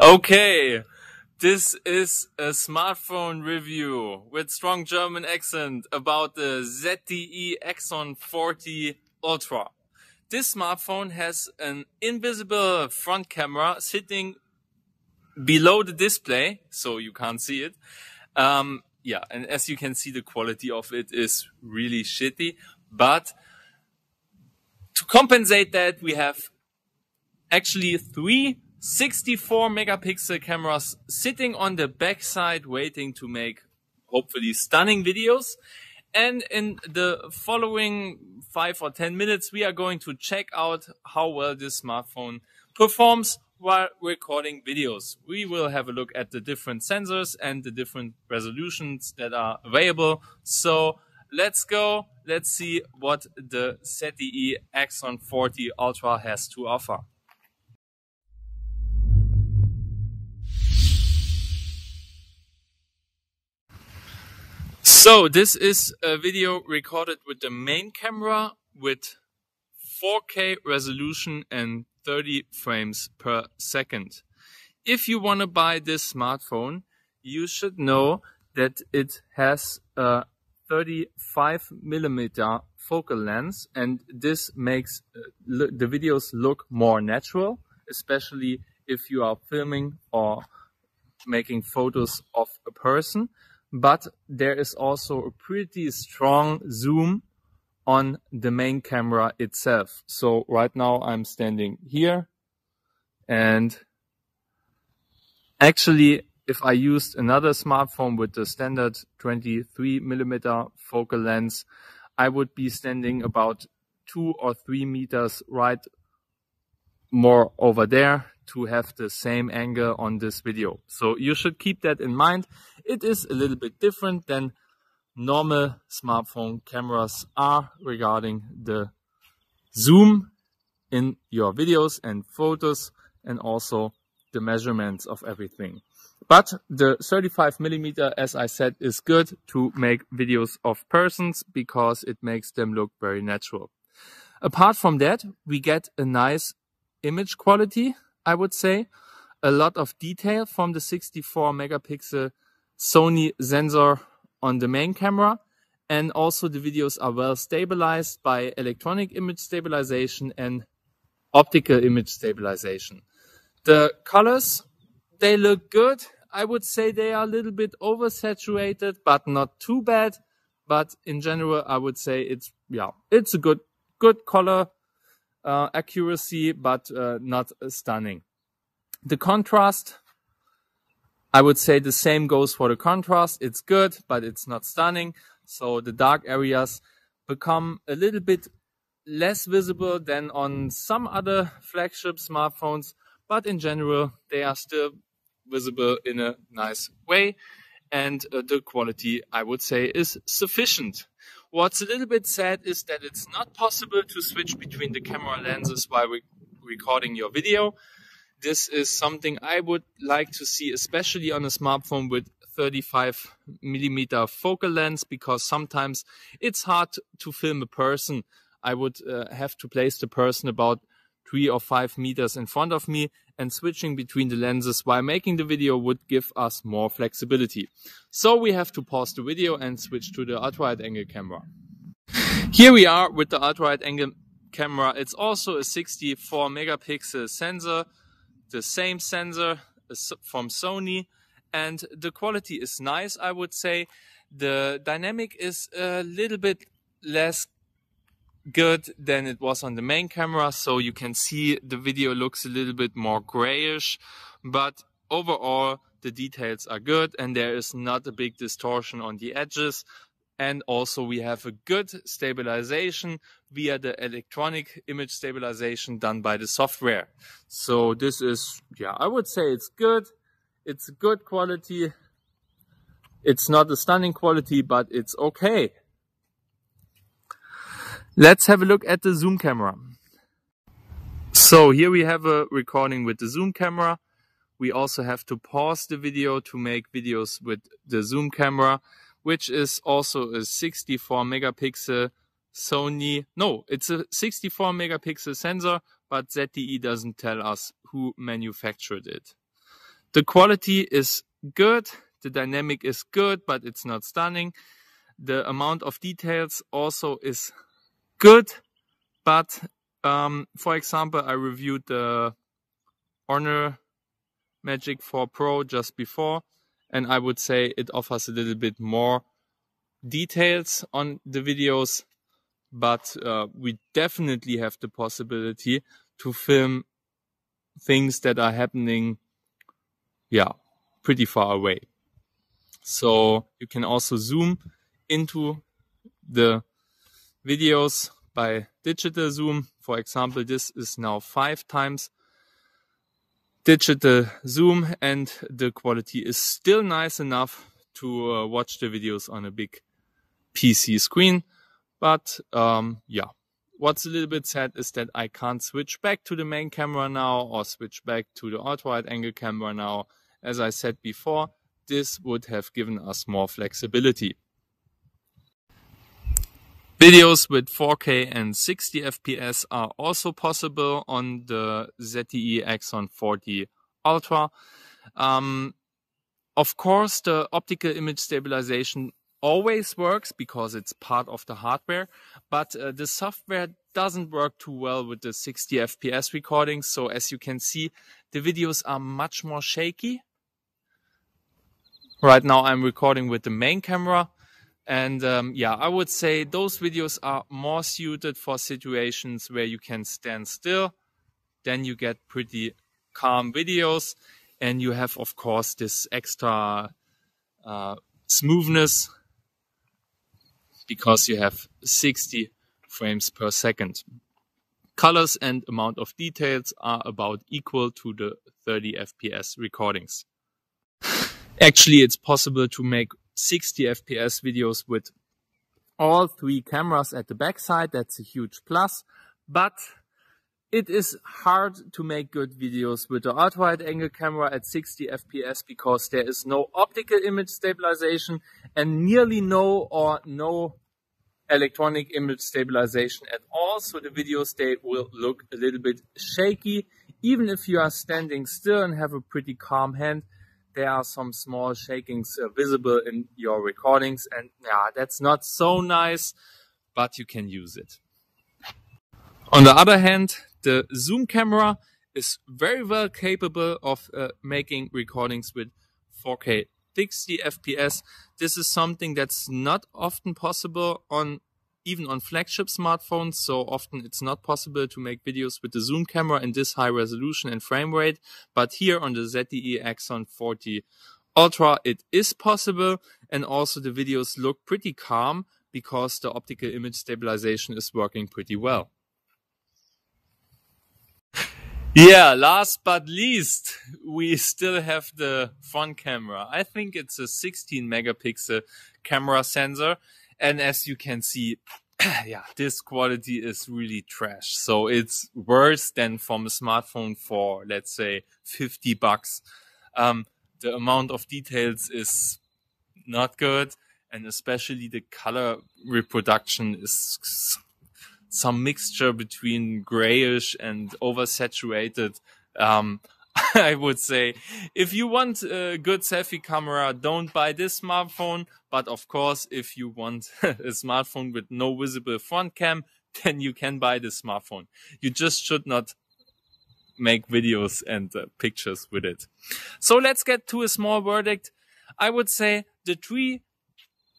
Okay, this is a smartphone review with strong German accent about the ZTE Axon 40 Ultra. This smartphone has an invisible front camera sitting below the display, so you can't see it. Yeah, and as you can see, the quality of it is really shitty. But to compensate that, we have actually three 64 megapixel cameras sitting on the backside waiting to make hopefully stunning videos. And in the following 5 or 10 minutes, we are going to check out how well this smartphone performs while recording videos. We will have a look at the different sensors and the different resolutions that are available. So let's go. Let's see what the ZTE Axon 40 Ultra has to offer. So this is a video recorded with the main camera with 4K resolution and 30 frames per second. If you want to buy this smartphone, you should know that it has a 35mm focal length, and this makes the videos look more natural, especially if you are filming or making photos of a person. But there is also a pretty strong zoom on the main camera itself. So right now I'm standing here, and actually if I used another smartphone with the standard 23mm focal length, I would be standing about 2 or 3 meters right more over there to have the same angle on this video. So you should keep that in mind. It is a little bit different than normal smartphone cameras are regarding the zoom in your videos and photos, and also the measurements of everything. But the 35mm, as I said, is good to make videos of persons because it makes them look very natural. Apart from that, we get a nice image quality, I would say. A lot of detail from the 64 megapixel Sony sensor on the main camera, and also the videos are well stabilized by electronic image stabilization and optical image stabilization. The colors, they look good. I would say they are a little bit oversaturated, but not too bad. But in general, I would say it's a good color accuracy, but not stunning. The contrast, I would say the same goes for the contrast. It's good, but it's not stunning. So the dark areas become a little bit less visible than on some other flagship smartphones, but in general, they are still visible in a nice way. And the quality, I would say, is sufficient. What's a little bit sad is that it's not possible to switch between the camera lenses while recording your video. This is something I would like to see, especially on a smartphone with 35mm focal length, because sometimes it's hard to film a person. I would have to place the person about 3 or 5 meters in front of me, and switching between the lenses while making the video would give us more flexibility. So we have to pause the video and switch to the ultrawide angle camera. Here we are with the ultrawide angle camera. It's also a 64 megapixel sensor, the same sensor from Sony, and the quality is nice, I would say. The dynamic is a little bit less good than it was on the main camera, so you can see the video looks a little bit more grayish, but overall the details are good and there is not a big distortion on the edges. And also we have a good stabilization via the electronic image stabilization done by the software. So this is, I would say it's good. It's a good quality. It's not a stunning quality, but it's okay. Let's have a look at the zoom camera. So here we have a recording with the zoom camera. We also have to pause the video to make videos with the zoom camera, which is also a 64 megapixel Sony. No, it's a 64 megapixel sensor, but ZTE doesn't tell us who manufactured it. The quality is good, the dynamic is good, but it's not stunning. The amount of details also is good, but for example, I reviewed the Honor Magic 4 Pro just before, and I would say it offers a little bit more details on the videos, but we definitely have the possibility to film things that are happening, yeah, pretty far away. So you can also zoom into the videos by digital zoom. For example, this is now 5 times digital zoom, and the quality is still nice enough to watch the videos on a big PC screen. But yeah, what's a little bit sad is that I can't switch back to the main camera now or switch back to the ultra-wide angle camera now. As I said before, this would have given us more flexibility. Videos with 4K and 60 FPS are also possible on the ZTE Axon 40 Ultra. Of course, the optical image stabilization always works because it's part of the hardware, but the software doesn't work too well with the 60 FPS recordings. So as you can see, the videos are much more shaky. Right now I'm recording with the main camera. And yeah, I would say those videos are more suited for situations where you can stand still. Then you get pretty calm videos, and you have, of course, this extra smoothness because you have 60 frames per second. Colors and amount of details are about equal to the 30 FPS recordings. Actually, it's possible to make 60 FPS videos with all 3 cameras at the backside. That's a huge plus, but it is hard to make good videos with the ultra-wide angle camera at 60 FPS because there is no optical image stabilization and nearly no or no electronic image stabilization at all. So the videos, they will look a little bit shaky. Even if you are standing still and have a pretty calm hand, there are some small shakings visible in your recordings, and yeah, that's not so nice, but you can use it. On the other hand, the zoom camera is very well capable of making recordings with 4K 60 FPS. This is something that's not often possible even on flagship smartphones. So often it's not possible to make videos with the zoom camera in this high resolution and frame rate. But here on the ZTE Axon 40 Ultra, it is possible. And also the videos look pretty calm because the optical image stabilization is working pretty well. Yeah, last but least, we still have the front camera. I think it's a 16 megapixel camera sensor. And as you can see, yeah, this quality is really trash. So it's worse than from a smartphone for, let's say, $50. The amount of details is not good. And especially the color reproduction is some mixture between grayish and oversaturated. I would say if you want a good selfie camera, don't buy this smartphone. But of course, if you want a smartphone with no visible front cam, then you can buy this smartphone. You just should not make videos and pictures with it. So let's get to a small verdict. I would say the 3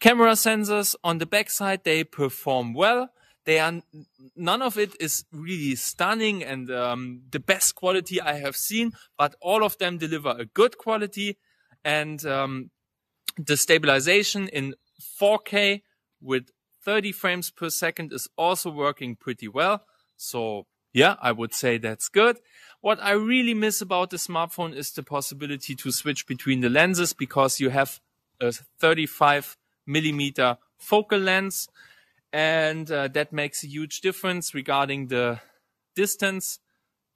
camera sensors on the backside, they perform well. None of it is really stunning and the best quality I have seen, but all of them deliver a good quality, and the stabilization in 4K with 30 frames per second is also working pretty well. So yeah, I would say that's good. What I really miss about the smartphone is the possibility to switch between the lenses, because you have a 35mm focal lens. And that makes a huge difference regarding the distance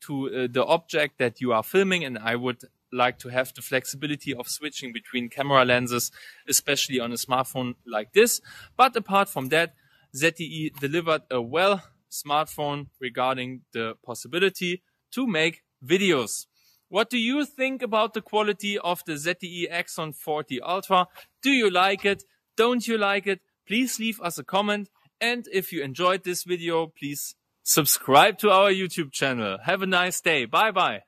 to the object that you are filming. And I would like to have the flexibility of switching between camera lenses, especially on a smartphone like this. But apart from that, ZTE delivered a well smartphone regarding the possibility to make videos. What do you think about the quality of the ZTE Axon 40 Ultra? Do you like it? Don't you like it? Please leave us a comment. And if you enjoyed this video, please subscribe to our YouTube channel. Have a nice day. Bye bye.